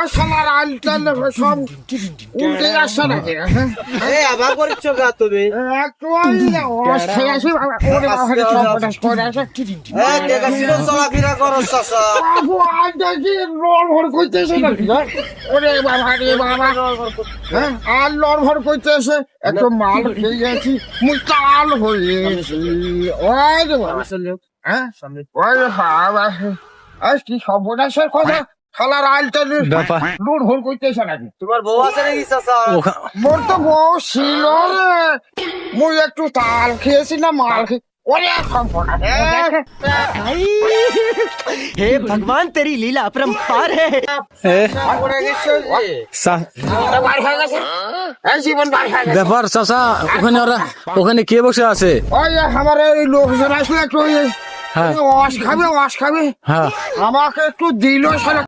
শালার আলটাল সব উল্টে যাচ্ছে নাকি আবার করছো গা তুমি একটু অবস্থায় আছি ওরে বাবা সর্বনাশ করে আছে চলাফেরা করো চাচা বাবু আজ দেখি লড়ভর করতেছে নাকি ওরে বাবা রে বাবা হ্যাঁ আর লড়ভর করতেছে একটু মাল খেয়ে গেছি মুই চাল হয়েছি ওই রে বাবা হ্যাঁ ওই বাবা আজ কি সর্বনাশের কথা শালার আলটাল লড়ভর করতেছে নাকি তোমার বউ আছে নাকি চাচা মোর তো বউ ছিল রে মুই একটু তাল খেয়েছি না মাল খেয়ে ওরে हे भगवान तेरी लीला अपरंपार है জীবন ব্যাপার চাচা ওখানে ওখানে কে বসে আছে? ওই আমার এই লোকজন আসলে একটু হ্যাঁ ওয়াশ খাবে হ্যাঁ আমাকে একটু দিল সারা